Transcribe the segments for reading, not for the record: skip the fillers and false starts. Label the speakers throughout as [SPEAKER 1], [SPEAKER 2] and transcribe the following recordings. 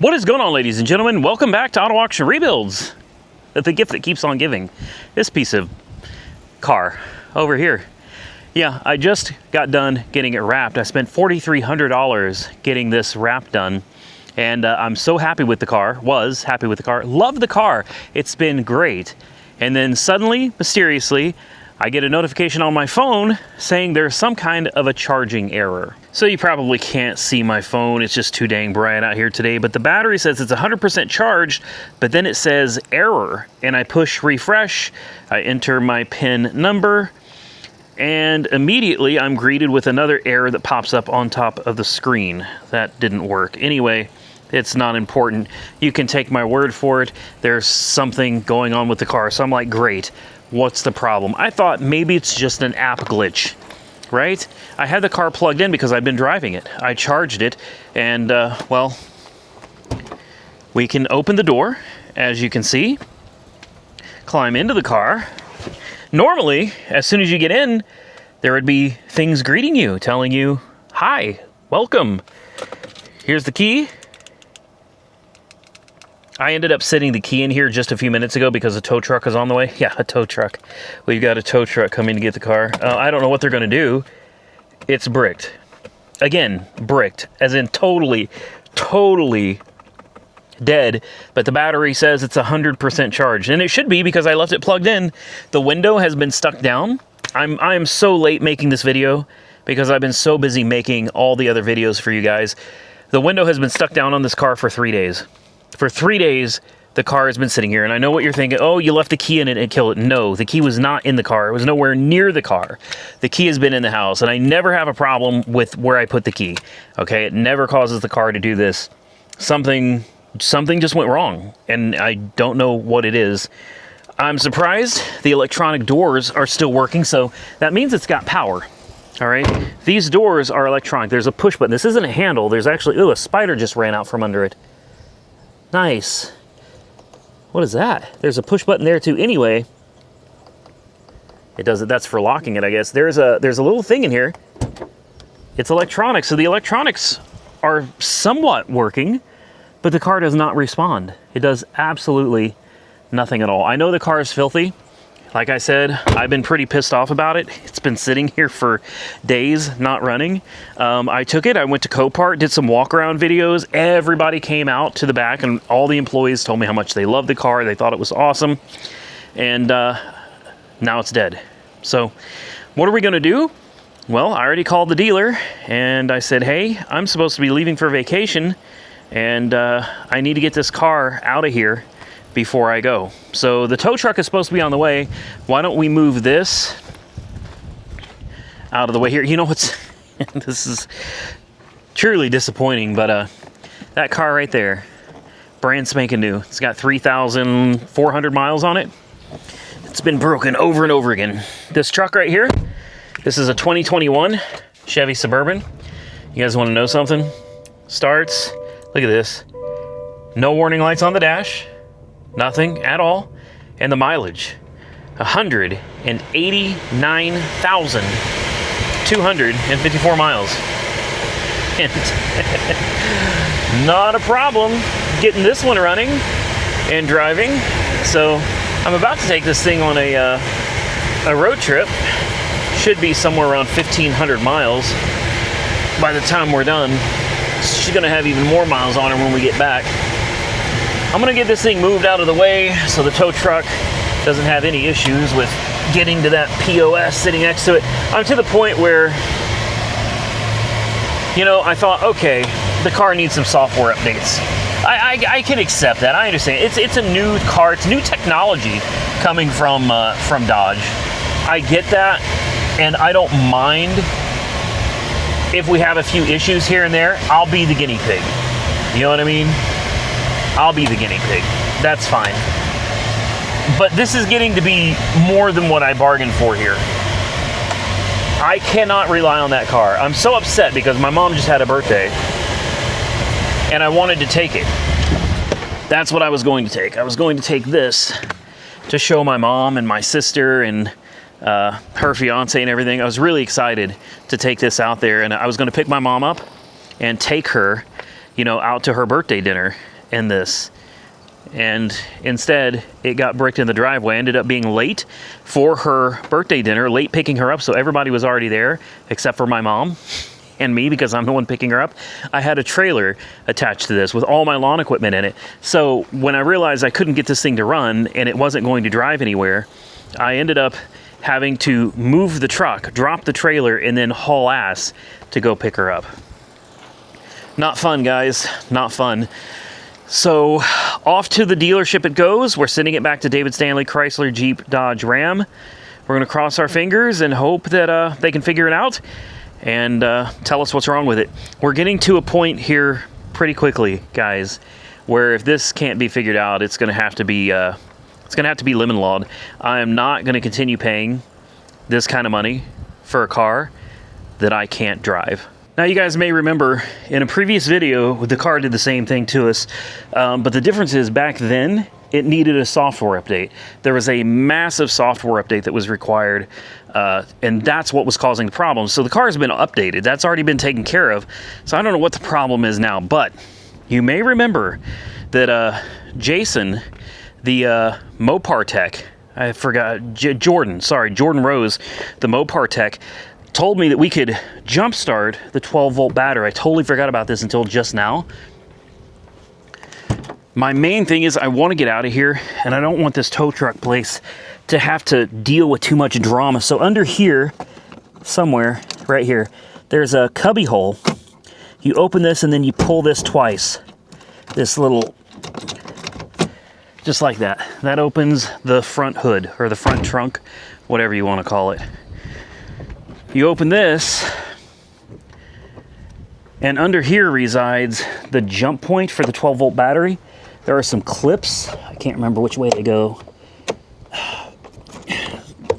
[SPEAKER 1] What is going on, ladies and gentlemen? Welcome back to Auto Auction Rebuilds. The gift that keeps on giving. This piece of car over here. Yeah, I just got done getting it wrapped. I spent $4,300 getting this wrap done. And I'm so happy with the car, was happy with the car, love the car. It's been great. And then suddenly, mysteriously, I get a notification on my phone saying there's some kind of a charging error. So you probably can't see my phone, it's just too dang bright out here today, but the battery says it's 100% charged, but then it says error, and I push refresh, I enter my PIN number, and immediately I'm greeted with another error that pops up on top of the screen. That didn't work. Anyway, it's not important. You can take my word for it. There's something going on with the car. So I'm like, great, what's the problem? I thought maybe it's just an app glitch, right? I had the car plugged in because I've been driving it. I charged it, and well, we can open the door, as you can see, climb into the car. Normally, as soon as you get in, there would be things greeting you, telling you, hi, welcome. Here's the key. I ended up sitting the key in here just a few minutes ago because a tow truck is on the way. Yeah, a tow truck. We've got a tow truck coming to get the car. I don't know what they're going to do. It's bricked. Again, bricked, as in totally dead, but the battery says it's 100% charged, and it should be because I left it plugged in. The window has been stuck down. I am so late making this video because I've been so busy making all the other videos for you guys. The window has been stuck down on this car for 3 days. For 3 days, the car has been sitting here, and I know what you're thinking. Oh, you left the key in it and killed it. No, the key was not in the car. It was nowhere near the car. The key has been in the house, and I never have a problem with where I put the key. Okay, it never causes the car to do this. Something just went wrong, and I don't know what it is. I'm surprised the electronic doors are still working, so that means it's got power. All right, these doors are electronic. There's a push button. This isn't a handle. There's actually, ooh, a spider just ran out from under it. Nice. What is that? There's a push button there too. Anyway, it does it. That's for locking it, I guess. There's a little thing in here. It's electronic, so the electronics are somewhat working, but the car does not respond. It does absolutely nothing at all. I know the car is filthy. Like I said, I've been pretty pissed off about it. It's been sitting here for days, not running. I took it, I went to Copart, did some walk around videos. Everybody came out to the back and all the employees told me how much they loved the car. They thought it was awesome. And now it's dead. So what are we gonna do? Well, I already called the dealer and I said, hey, I'm supposed to be leaving for vacation and I need to get this car out of here before I go. So the tow truck is supposed to be on the way. Why don't we move this out of the way here? You know what's, this is truly disappointing, but that car right there, brand spanking new. It's got 3,400 miles on it. It's been broken over and over again. This truck right here, this is a 2021 Chevy Suburban. You guys want to know something? Starts, look at this. No warning lights on the dash. Nothing at all. And the mileage, 189,254 miles. And not a problem getting this one running and driving. So I'm about to take this thing on a road trip. Should be somewhere around 1,500 miles by the time we're done. She's gonna have even more miles on her when we get back. I'm gonna get this thing moved out of the way so the tow truck doesn't have any issues with getting to that POS sitting next to it. I'm to the point where, you know, I thought, okay, the car needs some software updates. I can accept that, I understand. It's a new car, it's new technology coming from Dodge. I get that, and I don't mind if we have a few issues here and there. I'll be the guinea pig. You know what I mean? I'll be the guinea pig. That's fine. But this is getting to be more than what I bargained for here. I cannot rely on that car. I'm so upset because my mom just had a birthday and I wanted to take it. That's what I was going to take. I was going to take this to show my mom and my sister and her fiance and everything. I was really excited to take this out there, and I was going to pick my mom up and take her you know, out to her birthday dinner in this. And instead, it got bricked in the driveway. I ended up being late for her birthday dinner, late picking her up, so everybody was already there except for my mom and me, because I'm the one picking her up. I had a trailer attached to this with all my lawn equipment in it. So when I realized I couldn't get this thing to run and it wasn't going to drive anywhere, I ended up having to move the truck, drop the trailer, and then haul ass to go pick her up. Not fun, guys, not fun. So off to the dealership it goes. We're sending it back to David Stanley Chrysler Jeep Dodge Ram. We're gonna cross our fingers and hope that they can figure it out and tell us what's wrong with it. We're getting to a point here pretty quickly, guys, where if this can't be figured out, it's gonna have to be lemon lawed. I am not gonna continue paying this kind of money for a car that I can't drive. Now, you guys may remember in a previous video, the car did the same thing to us, but the difference is back then, it needed a software update. There was a massive software update that was required, and that's what was causing the problem. So the car has been updated. That's already been taken care of. So I don't know what the problem is now, but you may remember that Jason, the Mopar tech, I forgot, Jordan Rose, the Mopar tech, told me that we could jumpstart the 12-volt battery. I totally forgot about this until just now. My main thing is I want to get out of here, and I don't want this tow truck place to have to deal with too much drama. So under here, somewhere, right here, there's a cubby hole. You open this and then you pull this twice. This little, just like that. That opens the front hood, or the front trunk, whatever you want to call it. You open this, and under here resides the jump point for the 12-volt battery. There are some clips. I can't remember which way they go.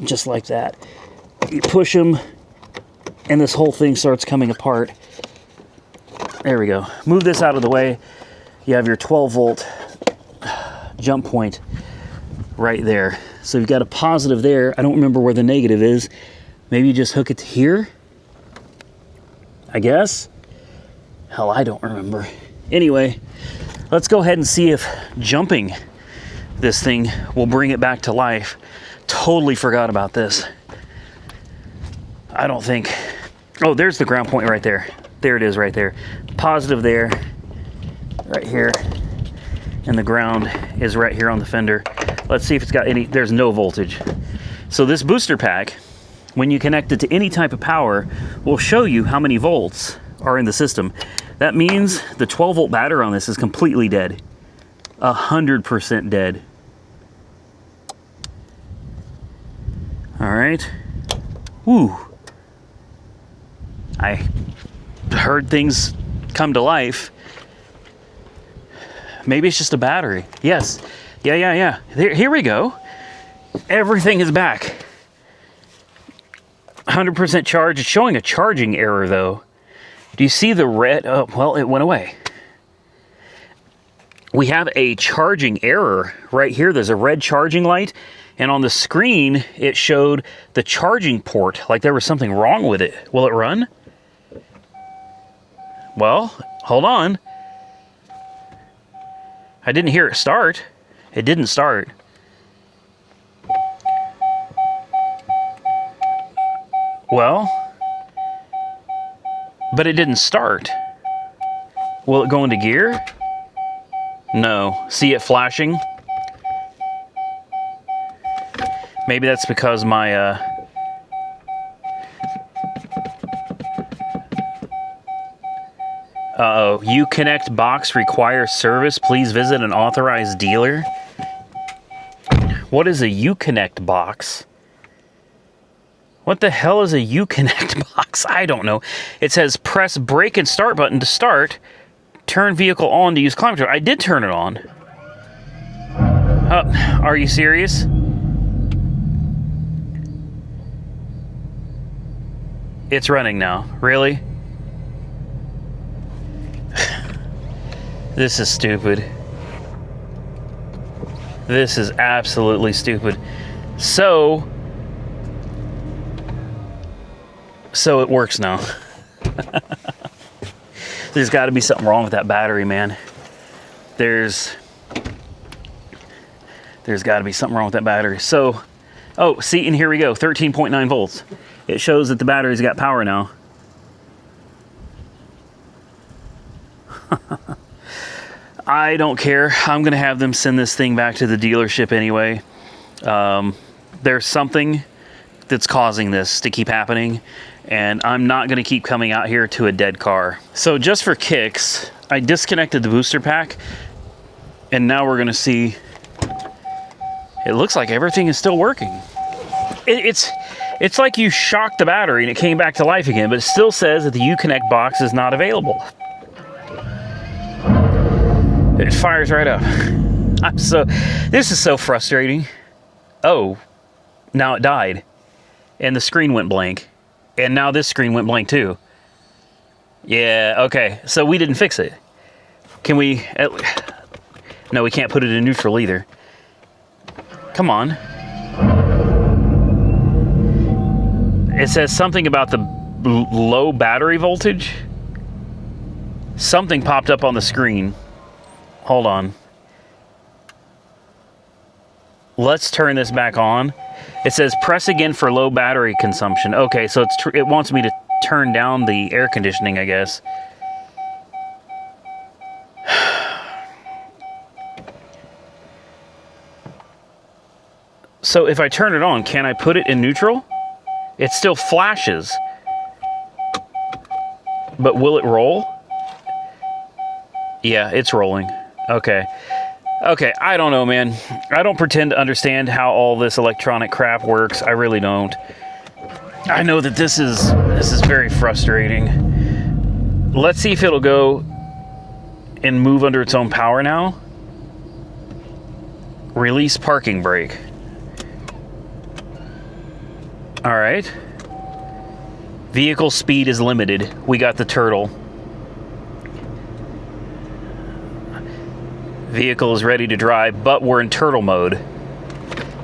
[SPEAKER 1] Just like that. You push them, and this whole thing starts coming apart. There we go. Move this out of the way. You have your 12-volt jump point right there. So you've got a positive there. I don't remember where the negative is. Maybe you just hook it to here, I guess. Hell, I don't remember. Anyway, let's go ahead and see if jumping this thing will bring it back to life. Totally forgot about this. I don't think. Oh, there's the ground point right there. There it is right there. Positive there, right here. And the ground is right here on the fender. Let's see if it's got any, there's no voltage. So this booster pack, when you connect it to any type of power, will show you how many volts are in the system. That means the 12-volt battery on this is completely dead. 100% dead. All right. Woo. I heard things come to life. Maybe it's just a battery. Yes. Yeah. Here we go. Everything is back. 100% charge. It's showing a charging error though. Do you see the red? Oh, well, it went away. We have a charging error right here. There's a red charging light, and on the screen it showed the charging port, like there was something wrong with it. Will it run? Well, hold on. I didn't hear it start. It didn't start. Well, but it didn't start. Will it go into gear? No. See it flashing? Maybe that's because my uh-oh. Uconnect box requires service. Please visit an authorized dealer. What is a Uconnect box? What the hell is a Uconnect box? I don't know. It says press brake and start button to start. Turn vehicle on to use climate control. I did turn it on. Are you serious? It's running now. Really? This is stupid. This is absolutely stupid. So it works now. There's got to be something wrong with that battery, man. There's got to be something wrong with that battery. So, oh, see, and here we go, 13.9 volts. It shows that the battery's got power now. I don't care. I'm going to have them send this thing back to the dealership anyway. There's something that's causing this to keep happening, and I'm not going to keep coming out here to a dead car. So just for kicks, I disconnected the booster pack, and now we're going to see. It looks like everything is still working. It's like you shocked the battery and it came back to life again, but it still says that the Uconnect box is not available. It fires right up. This is so frustrating. Oh, now it died. And the screen went blank. And now this screen went blank too. Yeah, okay. So we didn't fix it. Can we... No, we can't put it in neutral either. Come on. It says something about the low battery voltage. Something popped up on the screen. Hold on. Let's turn this back on. It says press again for low battery consumption. Okay, so it wants me to turn down the air conditioning, I guess. So if I turn it on, can I put it in neutral? It still flashes. But will it roll? Yeah, it's rolling. Okay. Okay, I don't know, man. I don't pretend to understand how all this electronic crap works. I really don't. I know that this is very frustrating. Let's see if it'll go and move under its own power now. Release parking brake. All right. Vehicle speed is limited. We got the turtle. Vehicle is ready to drive, but we're in turtle mode.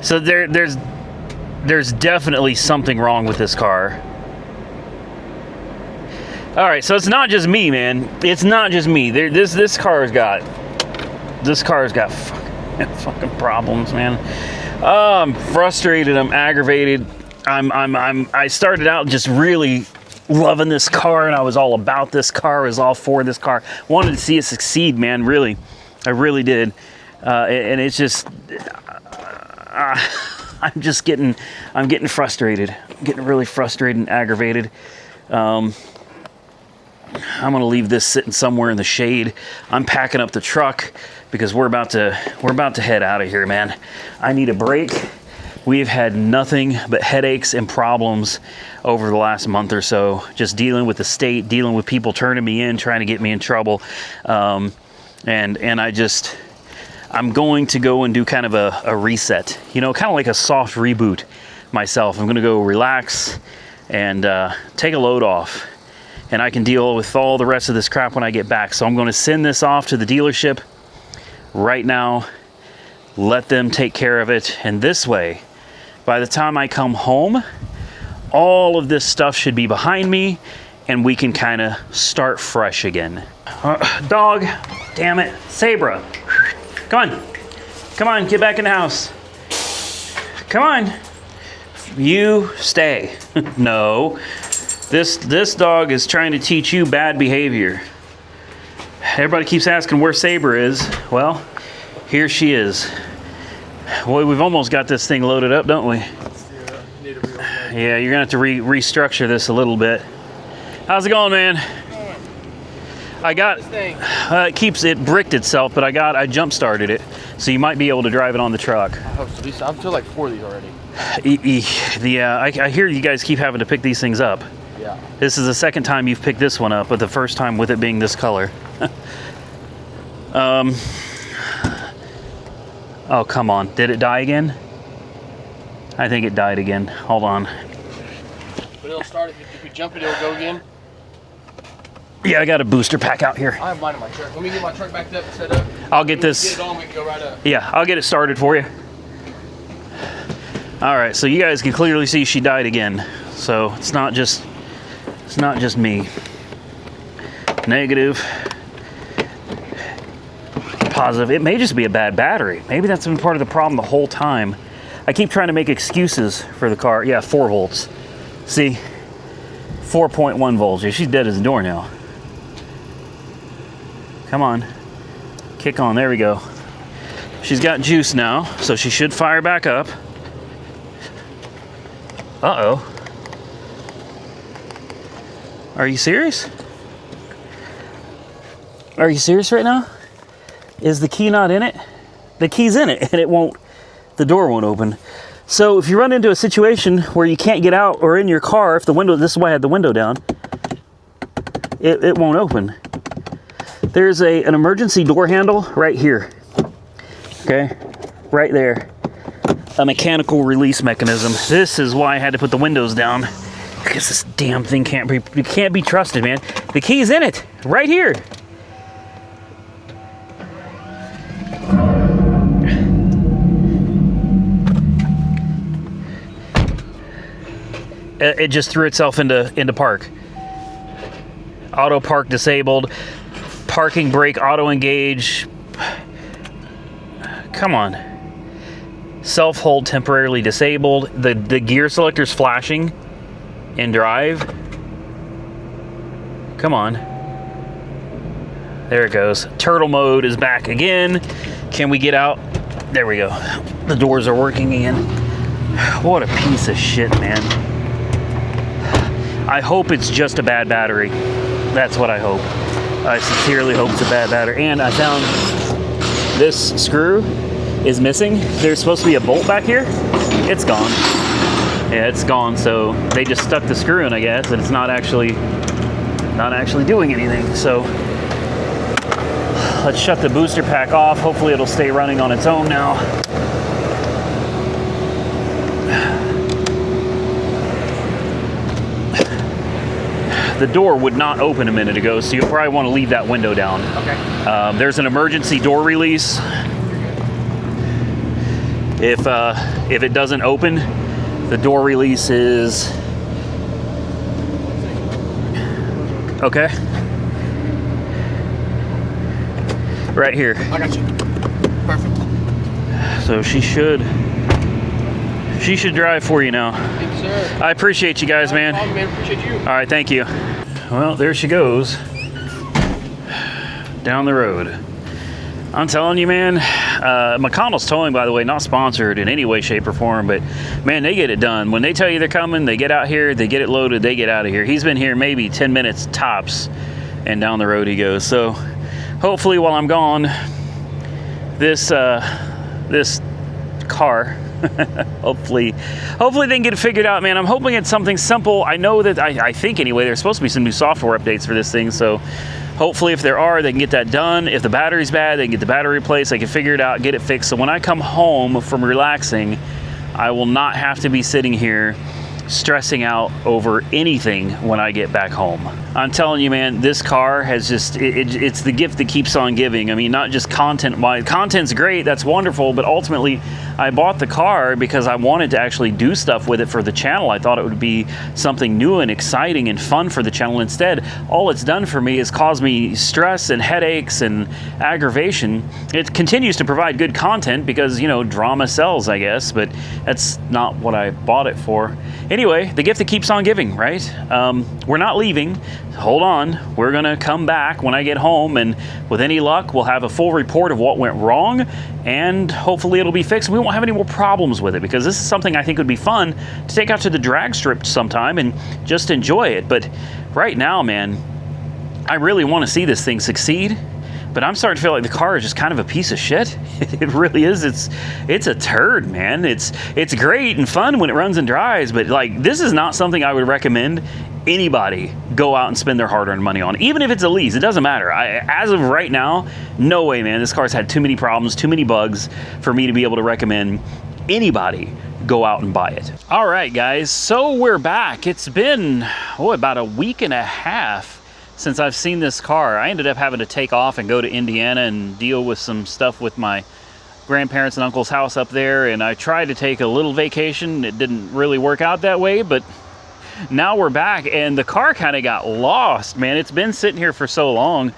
[SPEAKER 1] So there's definitely something wrong with this car. All right, so it's not just me, man. It's not just me. This car's got fucking problems, man. I'm frustrated. I'm aggravated. I started out just really loving this car, and I was all about this car. I was all for this car. Wanted to see it succeed, man. Really. I really did, and it's just, I'm getting frustrated. I'm getting really frustrated and aggravated. I'm gonna leave this sitting somewhere in the shade. I'm packing up the truck because we're about to head out of here, man. I need a break. We've had nothing but headaches and problems over the last month or so, just dealing with the state, dealing with people turning me in, trying to get me in trouble. And I'm going to go and do kind of a reset, you know, kind of like a soft reboot myself. I'm going to go relax and take a load off, and I can deal with all the rest of this crap when I get back. So I'm going to send this off to the dealership right now, let them take care of it. And this way, by the time I come home, all of this stuff should be behind me, and we can kind of start fresh again. Dog, damn it, Sabra, come on, get back in the house. Come on, you stay. No, this dog is trying to teach you bad behavior. Everybody keeps asking where Sabra is. Well, here she is. Boy, we've almost got this thing loaded up, don't we? Yeah, you're gonna have to restructure this a little bit. How's it going, man? I got it bricked itself, but I jump started it, so you might be able to drive it on the truck.
[SPEAKER 2] I hope so. I've filled like 4 of these already.
[SPEAKER 1] I hear you guys keep having to pick these things up.
[SPEAKER 2] Yeah.
[SPEAKER 1] This is the second time you've picked this one up, but the first time with it being this color. Oh, come on. Did it die again? I think it died again. Hold on.
[SPEAKER 2] But it'll start if we jump it, it'll go again.
[SPEAKER 1] Yeah, I got a booster pack out here.
[SPEAKER 2] I have mine in my truck. Let me get my truck backed up and set up.
[SPEAKER 1] I'll get this.
[SPEAKER 2] Get it on, we can go right up.
[SPEAKER 1] Yeah, I'll get it started for you. All right, so you guys can clearly see she died again. So it's not just me. negative, positive. It may just be a bad battery. Maybe that's been part of the problem the whole time. I keep trying to make excuses for the car. Yeah, 4 volts. See, 4.1 volts. Yeah, she's dead as a door now. Come on, kick on. There we go. She's got juice now, so she should fire back up. Uh-oh. Are you serious? Are you serious right now? Is the key not in it? The key's in it, and it won't, the door won't open. So if you run into a situation where you can't get out or in your car, if the window, this is why I had the window down, it won't open. There's an emergency door handle right here. Okay, right there. A mechanical release mechanism. This is why I had to put the windows down, because this damn thing can't be trusted, man. The key's in it, right here. It just threw itself into park. Auto park disabled. Parking brake auto engage. Come on. Self hold temporarily disabled. The gear selector's flashing in drive. Come on. There it goes. Turtle mode is back again. Can we get out? There we go. The doors are working again. What a piece of shit, man. I hope it's just a bad battery. That's what I hope. I sincerely hope it's a bad battery. And I found this screw is missing. There's supposed to be a bolt back here. It's gone. Yeah, it's gone. So they just stuck the screw in, I guess, and it's not actually doing anything. So let's shut the booster pack off. Hopefully it'll stay running on its own now. The door would not open a minute ago, so you'll probably want to leave that window down.
[SPEAKER 2] Okay.
[SPEAKER 1] There's an emergency door release. If it doesn't open, the door release is okay. Right here.
[SPEAKER 2] I got you. Perfect.
[SPEAKER 1] So she should drive for you now.
[SPEAKER 2] Thank you, sir.
[SPEAKER 1] I appreciate you guys, man.
[SPEAKER 2] No problem, man. Appreciate you.
[SPEAKER 1] All right, thank you. Well, there she goes. Down the road. I'm telling you, man, McConnell's Towing, by the way, not sponsored in any way, shape, or form, but, man, they get it done. When they tell you they're coming, they get out here, they get it loaded, they get out of here. He's been here maybe 10 minutes tops, and down the road he goes. So, hopefully, while I'm gone, this car, hopefully they can get it figured out, man. I'm hoping it's something simple. I know that, I think anyway, there's supposed to be some new software updates for this thing, so hopefully if there are, they can get that done. If the battery's bad, they can get the battery replaced. They can figure it out, get it fixed. So when I come home from relaxing, I will not have to be sitting here stressing out over anything when I get back home. I'm telling you, man, this car has just, it's the gift that keeps on giving. I mean, not just content-wise. Content's great, that's wonderful, but ultimately, I bought the car because I wanted to actually do stuff with it for the channel. I thought it would be something new and exciting and fun for the channel. Instead, all it's done for me is cause me stress and headaches and aggravation. It continues to provide good content because, you know, drama sells, I guess, but that's not what I bought it for. Anyway, the gift that keeps on giving, right? We're not leaving. Hold on. We're going to come back when I get home, and with any luck, we'll have a full report of what went wrong, and hopefully it'll be fixed. We won't have any more problems with it, because this is something I think would be fun to take out to the drag strip sometime and just enjoy it. But right now, man, I really want to see this thing succeed. But I'm starting to feel like the car is just kind of a piece of shit. It really is. It's a turd, man. It's great and fun when it runs and drives, but like, this is not something I would recommend anybody go out and spend their hard-earned money on. Even if it's a lease, it doesn't matter. As of right now, no way, man. This car's had too many problems, too many bugs for me to be able to recommend anybody go out and buy it. All right, guys. So we're back. It's been, about a week and a half since I've seen this car. I ended up having to take off and go to Indiana and deal with some stuff with my grandparents and uncle's house up there, and I tried to take a little vacation. It didn't really work out that way, but now we're back, and the car kind of got lost, man. It's been sitting here for so long.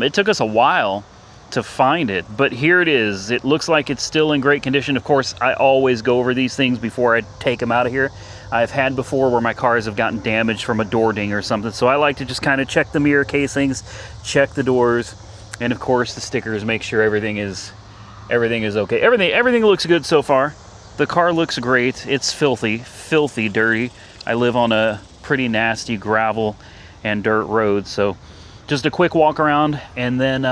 [SPEAKER 1] It took us a while to find it, but here it is. It looks like it's still in great condition. Of course, I always go over these things before I take them out of here. I've had before where my cars have gotten damaged from a door ding or something, so I like to just kind of check the mirror casings, check the doors, and of course the stickers, make sure everything is okay. Everything looks good so far. The car looks great. It's filthy dirty. I live on a pretty nasty gravel and dirt road, so just a quick walk around. And then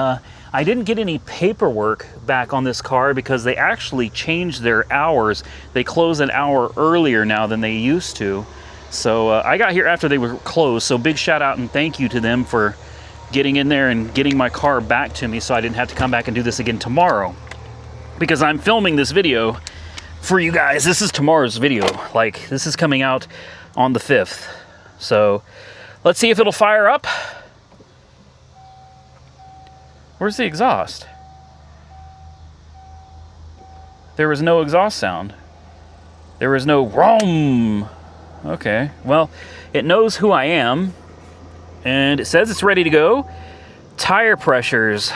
[SPEAKER 1] I didn't get any paperwork back on this car because they actually changed their hours. They close an hour earlier now than they used to. So I got here after they were closed, so big shout out and thank you to them for getting in there and getting my car back to me so I didn't have to come back and do this again tomorrow. Because I'm filming this video for you guys. This is tomorrow's video. Like, this is coming out on the 5th. So let's see if it'll fire up. Where's the exhaust? There was no exhaust sound. There was no ROM. Okay, well, it knows who I am, and it says it's ready to go. Tire pressures.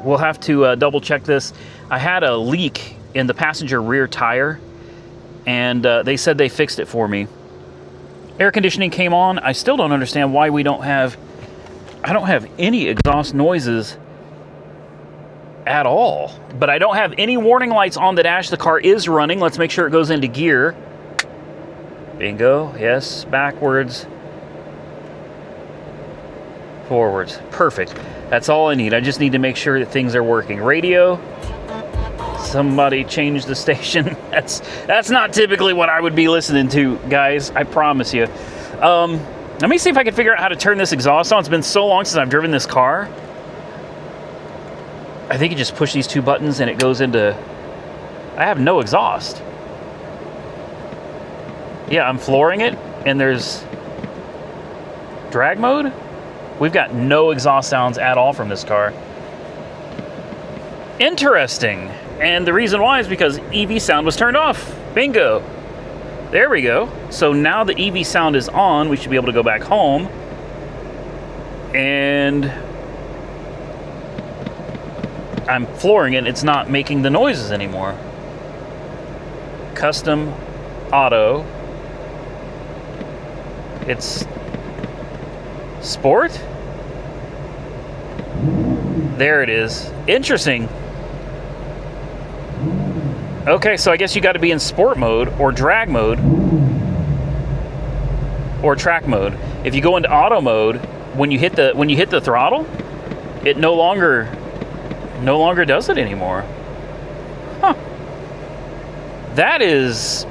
[SPEAKER 1] We'll have to double check this. I had a leak in the passenger rear tire, and they said they fixed it for me. Air conditioning came on. I still don't understand why I don't have any exhaust noises at all. But I don't have any warning lights on the dash. The car is running. Let's make sure it goes into gear. Bingo. Yes. Backwards. Forwards. Perfect. That's all I need. I just need to make sure that things are working. Radio. Somebody changed the station. That's not typically what I would be listening to, guys. I promise you. Let me see if I can figure out how to turn this exhaust on. It's been so long since I've driven this car. I think you just push these two buttons and it goes into... I have no exhaust. Yeah, I'm flooring it and there's drag mode. We've got no exhaust sounds at all from this car. Interesting. And the reason why is because EV sound was turned off. Bingo. There we go. So now the EV sound is on. We should be able to go back home. And I'm flooring it. It's not making the noises anymore. Custom auto. It's sport. There it is. Interesting. Okay, so I guess you got to be in sport mode or drag mode or track mode. If you go into auto mode, when you hit the throttle, it no longer does it anymore. Huh. That is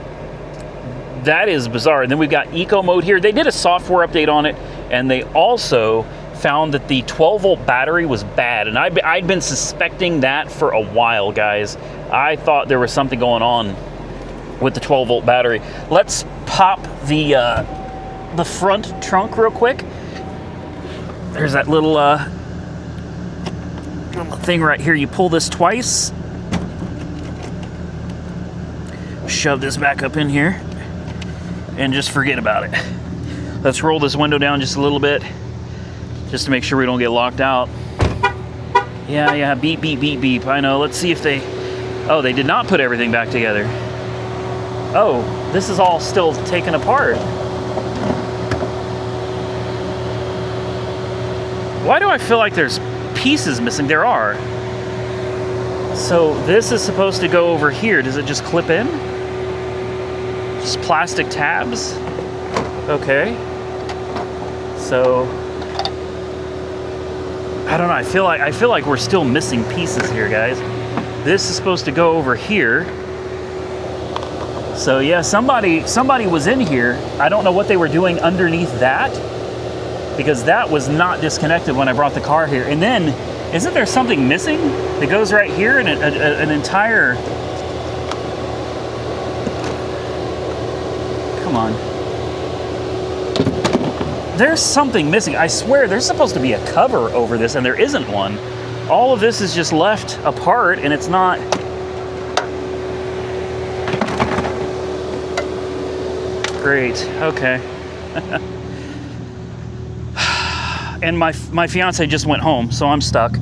[SPEAKER 1] bizarre. And then we've got eco mode here. They did a software update on it, and they also found that the 12-volt battery was bad, and I'd been suspecting that for a while, guys. I thought there was something going on with the 12-volt battery. Let's pop the front trunk real quick. There's that little thing right here. You pull this twice. Shove this back up in here, and just forget about it. Let's roll this window down just a little bit, just to make sure we don't get locked out. Yeah, beep, beep, beep, beep. I know. Let's see if they... Oh, they did not put everything back together. Oh, this is all still taken apart. Why do I feel like there's pieces missing? There are. So this is supposed to go over here. Does it just clip in? Just plastic tabs? Okay. So... I don't know, I feel like we're still missing pieces here, guys. This is supposed to go over here. So yeah, somebody was in here. I don't know what they were doing underneath that, because that was not disconnected when I brought the car here. And then, isn't there something missing that goes right here and an entire... Come on. There's something missing. I swear there's supposed to be a cover over this, and there isn't one. All of this is just left apart, and it's not... Great. Okay. And my fiance just went home, so I'm stuck.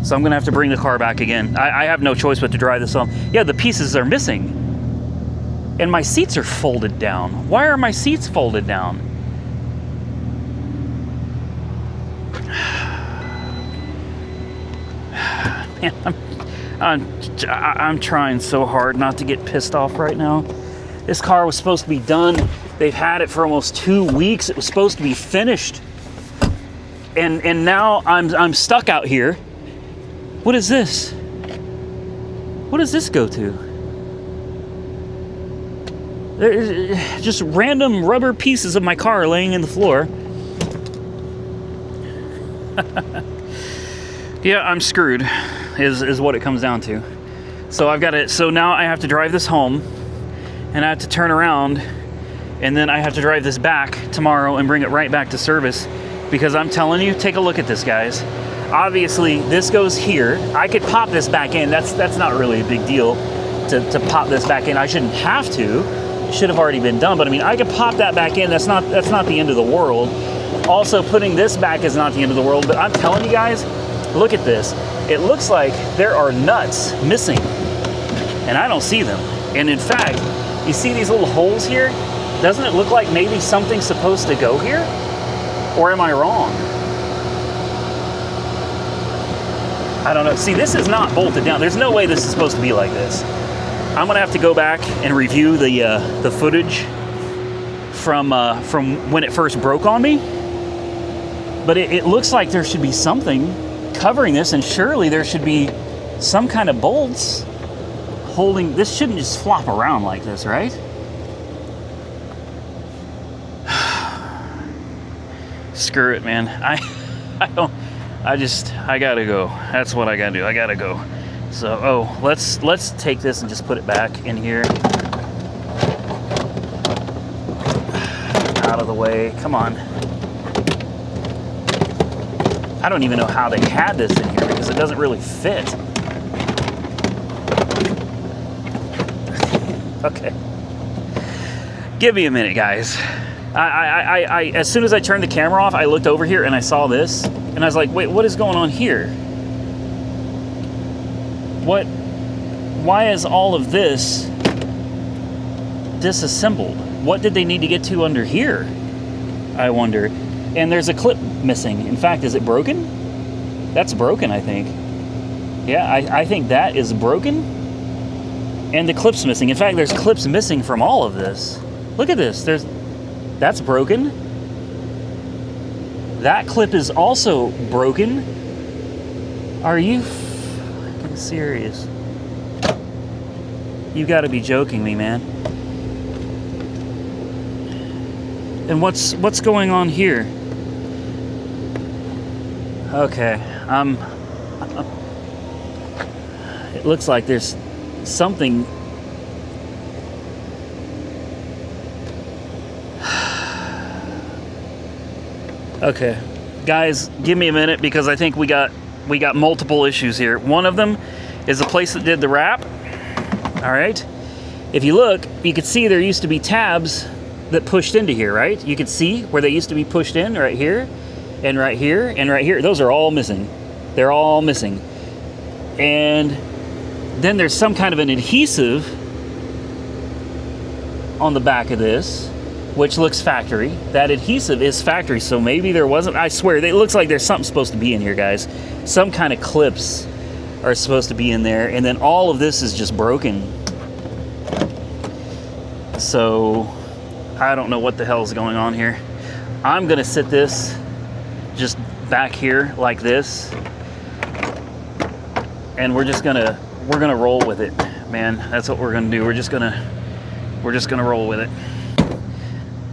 [SPEAKER 1] So I'm gonna have to bring the car back again. I have no choice but to drive this home. Yeah, the pieces are missing. And my seats are folded down. Why are my seats folded down? Man, I'm trying so hard not to get pissed off right now. This car was supposed to be done. They've had it for almost 2 weeks. It was supposed to be finished. And now I'm stuck out here. What is this? What does this go to? There's just random rubber pieces of my car laying in the floor. Yeah, I'm screwed, is what it comes down to. So I've got it. So now I have to drive this home, and I have to turn around, and then I have to drive this back tomorrow and bring it right back to service. Because I'm telling you, take a look at this, guys. Obviously, this goes here. I could pop this back in. That's not really a big deal to pop this back in. I shouldn't have to. It should have already been done. But I mean, I could pop that back in. That's not the end of the world. Also, putting this back is not the end of the world. But I'm telling you guys, look at this. It looks like there are nuts missing, and I don't see them. And in fact, you see these little holes here? Doesn't it look like maybe something's supposed to go here? Or am I wrong? I don't know. See, this is not bolted down. There's no way this is supposed to be like this. I'm gonna have to go back and review the footage from when it first broke on me. But it looks like there should be something covering this, and surely there should be some kind of bolts holding. This shouldn't just flop around like this, right? Screw it, man. I gotta go. That's what I gotta do. I gotta go. So, let's take this and just put it back in here. Out of the way. Come on. I don't even know how they had this in here because it doesn't really fit. Okay. Give me a minute, guys. I as soon as I turned the camera off, I looked over here and I saw this, and I was like, wait, what is going on here? Why is all of this disassembled? What did they need to get to under here? I wonder. And there's a clip missing. In fact, is it broken? That's broken, I think. Yeah, I think that is broken. And the clip's missing. In fact, there's clips missing from all of this. Look at this. That's broken. That clip is also broken. Are you fucking serious? You gotta be joking me, man. And what's going on here? Okay, it looks like there's something. Okay, guys, give me a minute because I think we got multiple issues here. One of them is the place that did the wrap. All right, if you look, you can see there used to be tabs that pushed into here, right? You can see where they used to be pushed in right here, and right here, and right here. Those are all missing. They're all missing. And then there's some kind of an adhesive on the back of this, which looks factory. That adhesive is factory, so maybe there wasn't. I swear, it looks like there's something supposed to be in here, guys. Some kind of clips are supposed to be in there, and then all of this is just broken. So I don't know what the hell is going on here. I'm gonna sit this just back here like this, and we're gonna roll with it, man. That's what we're gonna do. We're just gonna roll with it.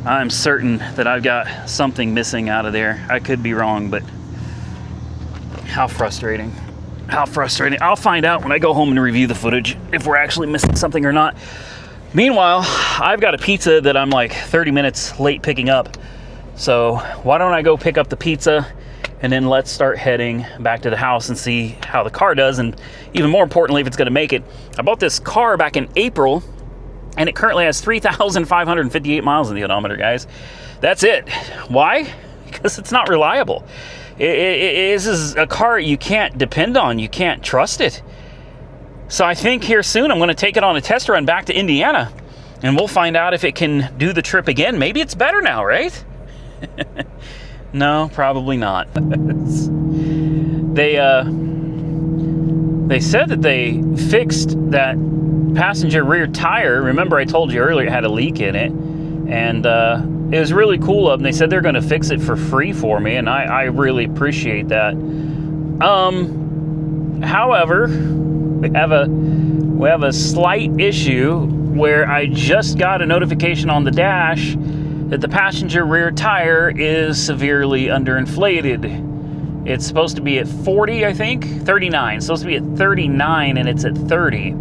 [SPEAKER 1] I'm certain that I've got something missing out of there. I could be wrong, but how frustrating. How frustrating. I'll find out when I go home and review the footage if we're actually missing something or not. Meanwhile, I've got a pizza that I'm like 30 minutes late picking up. So why don't I go pick up the pizza, and then let's start heading back to the house and see how the car does, and even more importantly, if it's gonna make it. I bought this car back in April, And it currently has 3,558 miles in the odometer, guys. That's it. Why? Because it's not reliable. This is a car you can't depend on. You can't trust it. So I think here soon I'm going to take it on a test run back to Indiana, and we'll find out if it can do the trip again. Maybe it's better now, right? No, probably not. They said that they fixed that passenger rear tire. Remember I told you earlier it had a leak in it, and it was really cool of them. They said they're going to fix it for free for me, and I really appreciate that. However, we have a slight issue where I just got a notification on the dash that the passenger rear tire is severely underinflated. It's supposed to be at 40, I think, 39. It's supposed to be at 39, and it's at 30.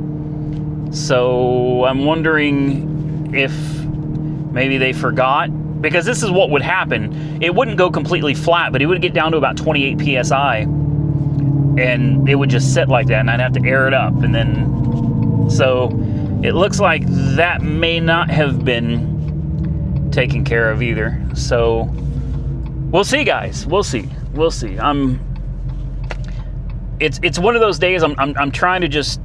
[SPEAKER 1] So I'm wondering if maybe they forgot, because this is what would happen. It wouldn't go completely flat, but it would get down to about 28 PSI, and it would just sit like that, and I'd have to air it up. And then, so it looks like that may not have been taken care of either. So we'll see, guys. We'll see. It's one of those days I'm trying to just,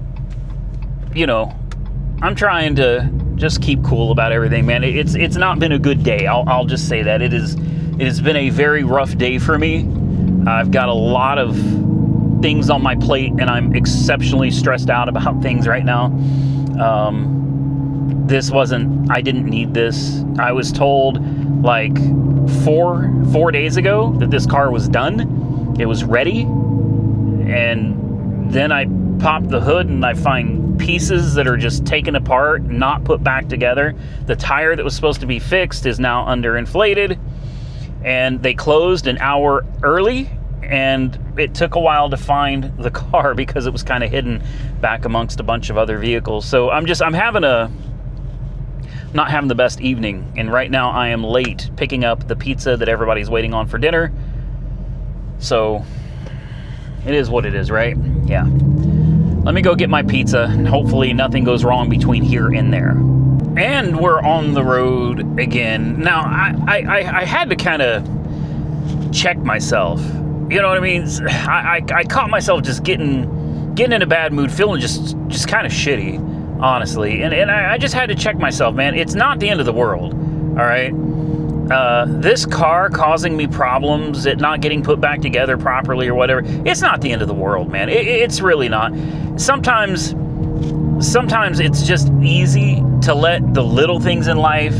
[SPEAKER 1] I'm trying to just keep cool about everything, man. It's not been a good day. I'll just say that. It has been a very rough day for me. I've got a lot of things on my plate, and I'm exceptionally stressed out about things right now. I didn't need this. I was told like four days ago that this car was done. It was ready. And then I pop the hood and I find pieces that are just taken apart, not put back together. The tire that was supposed to be fixed is now underinflated. And they closed an hour early, and it took a while to find the car because it was kind of hidden back amongst a bunch of other vehicles. So I'm not having the best evening, and right now I am late picking up the pizza that everybody's waiting on for dinner. So it is what it is, right? Yeah. Let me go get my pizza, and hopefully nothing goes wrong between here and there. And we're on the road again. Now, I had to kind of check myself. You know what I mean? I caught myself just getting in a bad mood, feeling just kind of shitty, honestly. And I just had to check myself, man. It's not the end of the world, all right? This car causing me problems, it not getting put back together properly or whatever, it's not the end of the world, man. It's really not. Sometimes it's just easy to let the little things in life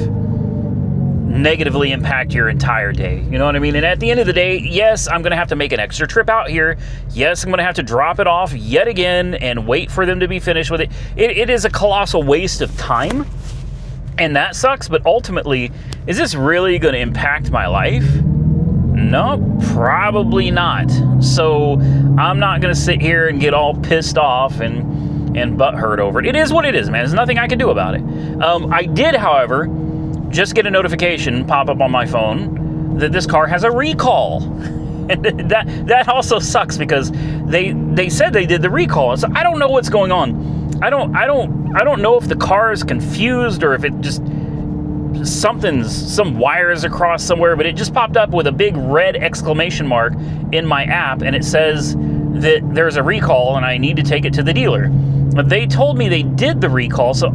[SPEAKER 1] negatively impact your entire day. You know what I mean? And at the end of the day, yes, I'm going to have to make an extra trip out here. Yes, I'm going to have to drop it off yet again and wait for them to be finished with it. It is a colossal waste of time, and that sucks. But ultimately, is this really going to impact my life? No, probably not. So I'm not going to sit here and get all pissed off and butthurt over it. It is what it is, man. There's nothing I can do about it. I did, however, just get a notification pop up on my phone that this car has a recall. And that also sucks, because they said they did the recall. So I don't know what's going on. I don't know if the car is confused or if it just some wires across somewhere, but it just popped up with a big red exclamation mark in my app, and it says that there's a recall and I need to take it to the dealer. But they told me they did the recall, so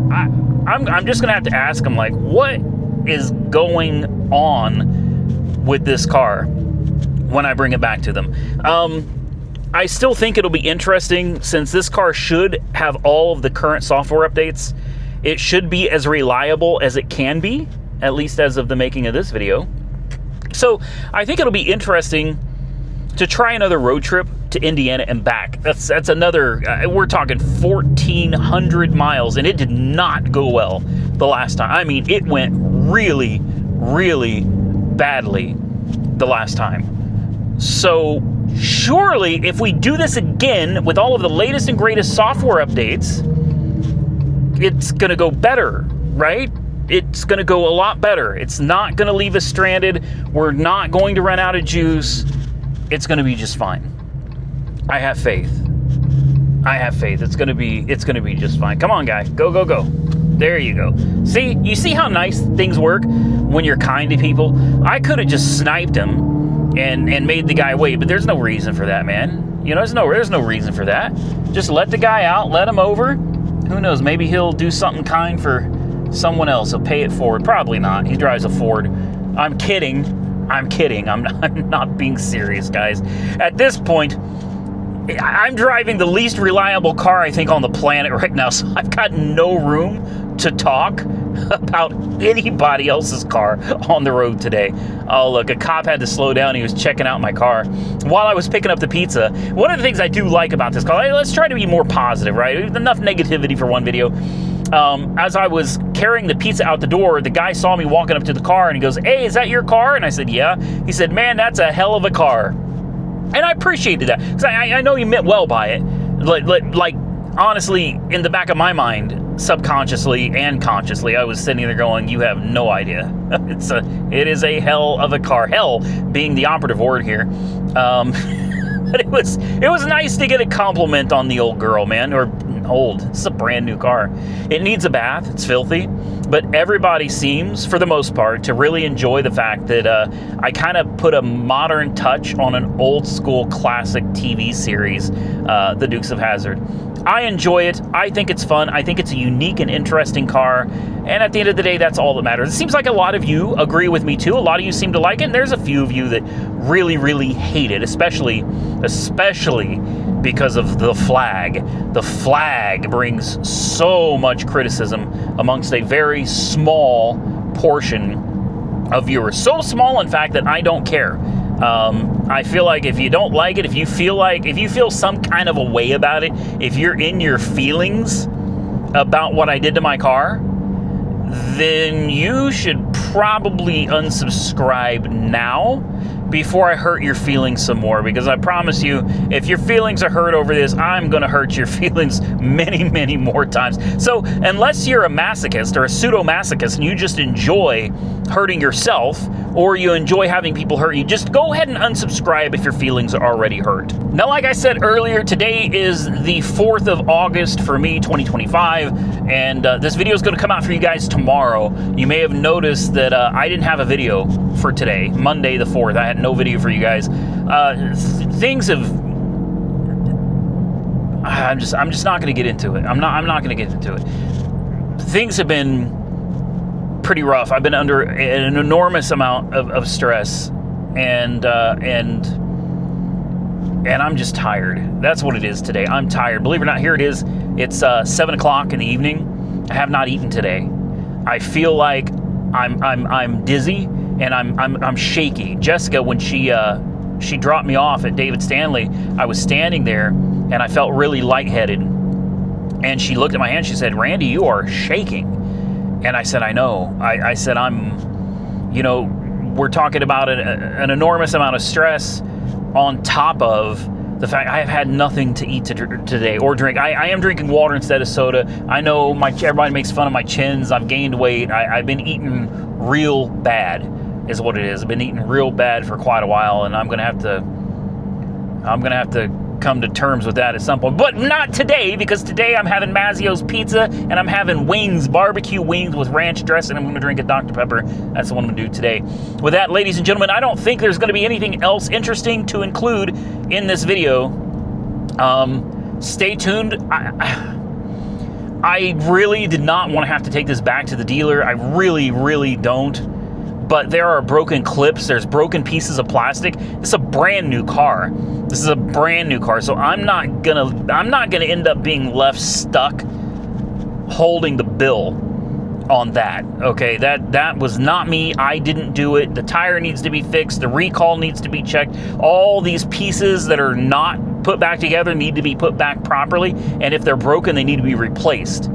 [SPEAKER 1] I'm just gonna have to ask them, like, what is going on with this car when I bring it back to them. I still think it'll be interesting, since this car should have all of the current software updates. It should be as reliable as it can be, at least as of the making of this video. So I think it'll be interesting to try another road trip to Indiana and back. That's another, we're talking 1,400 miles, and it did not go well the last time. I mean, it went really, really badly the last time. So surely, if we do this again with all of the latest and greatest software updates, it's going to go better, right? It's going to go a lot better. It's not going to leave us stranded. We're not going to run out of juice. It's going to be just fine. I have faith. It's going to be just fine. Come on, guy. Go, go, go. There you go. See, you see how nice things work when you're kind to people? I could have just sniped him and made the guy wait, but there's no reason for that, man. You know, there's no reason for that. Just let the guy out, let him over. Who knows, maybe he'll do something kind for someone else. He'll pay it forward. Probably not. He drives a Ford. I'm kidding. I'm not being serious, guys. At this point, I'm driving the least reliable car, I think, on the planet right now, so I've got no room to talk about anybody else's car on the road today. Oh, look, a cop had to slow down. He was checking out my car while I was picking up the pizza. One of the things I do like about this car, let's try to be more positive, right? Enough negativity for one video. As I was carrying the pizza out the door, the guy saw me walking up to the car and he goes, "Hey, is that your car?" And I said, "Yeah." He said, "Man, that's a hell of a car." And I appreciated that, because I know he meant well by it. Like, honestly, in the back of my mind, subconsciously and consciously, I was sitting there going, "You have no idea." It is a hell of a car. Hell being the operative word here. But it was nice to get a compliment on the old girl, man. Or old. It's a brand new car. It needs a bath. It's filthy. But everybody seems, for the most part, to really enjoy the fact that I kind of put a modern touch on an old school classic TV series, The Dukes of Hazzard. I enjoy it. I think it's fun. I think it's a unique and interesting car. And at the end of the day, that's all that matters. It seems like a lot of you agree with me too. A lot of you seem to like it. And there's a few of you that really, really hate it, especially because of the flag. The flag brings so much criticism amongst a very small portion of viewers. So small, in fact, that I don't care. I feel like if you don't like it, if you feel some kind of a way about it, if you're in your feelings about what I did to my car, then you should probably unsubscribe now before I hurt your feelings some more, because I promise you, if your feelings are hurt over this, I'm going to hurt your feelings many, many more times. So unless you're a masochist or a pseudo-masochist and you just enjoy hurting yourself, or you enjoy having people hurt you, just go ahead and unsubscribe if your feelings are already hurt. Now, like I said earlier, today is the 4th of August for me, 2025, and this video is going to come out for you guys tomorrow. You may have noticed that I didn't have a video for today, Monday the 4th. I had no video for you guys. Things have... I'm just not going to get into it. I'm not going to get into it. Things have been pretty rough. I've been under an enormous amount of stress, and I'm just tired. That's what it is today. I'm tired. Believe it or not, here it is. It's 7 o'clock in the evening. I have not eaten today. I feel like I'm dizzy and I'm shaky. Jessica, when she dropped me off at David Stanley, I was standing there and I felt really lightheaded. And she looked at my hand. She said, "Randy, you are shaking." And I said, "I know." I said, we're talking about an enormous amount of stress on top of the fact I have had nothing to eat today or drink. I am drinking water instead of soda. I know everybody makes fun of my chins. I've gained weight. I've been eating real bad is what it is. I've been eating real bad for quite a while, and I'm going to have to come to terms with that at some point, but not today, because today I'm having Mazzio's pizza and I'm having wings, barbecue wings with ranch dressing. I'm going to drink a Dr. Pepper. That's what I'm going to do today. With that, ladies and gentlemen, I don't think there's going to be anything else interesting to include in this video. Stay tuned. I really did not want to have to take this back to the dealer. I really, really don't. But there are broken clips, there's broken pieces of plastic. This is a brand new car. This is a brand new car, so I'm not gonna end up being left stuck holding the bill on that. Okay, that was not me. I didn't do it. The tire needs to be fixed, the recall needs to be checked. All these pieces that are not put back together need to be put back properly, and if they're broken, they need to be replaced.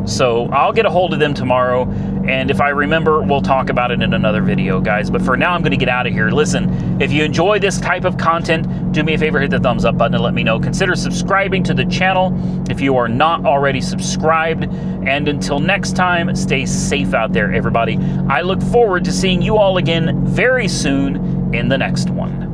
[SPEAKER 1] So I'll get a hold of them tomorrow, and if I remember, we'll talk about it in another video, guys. But for now, I'm going to get out of here. Listen, if you enjoy this type of content, do me a favor, hit the thumbs up button and let me know. Consider subscribing to the channel if you are not already subscribed. And until next time, stay safe out there, everybody. I look forward to seeing you all again very soon in the next one.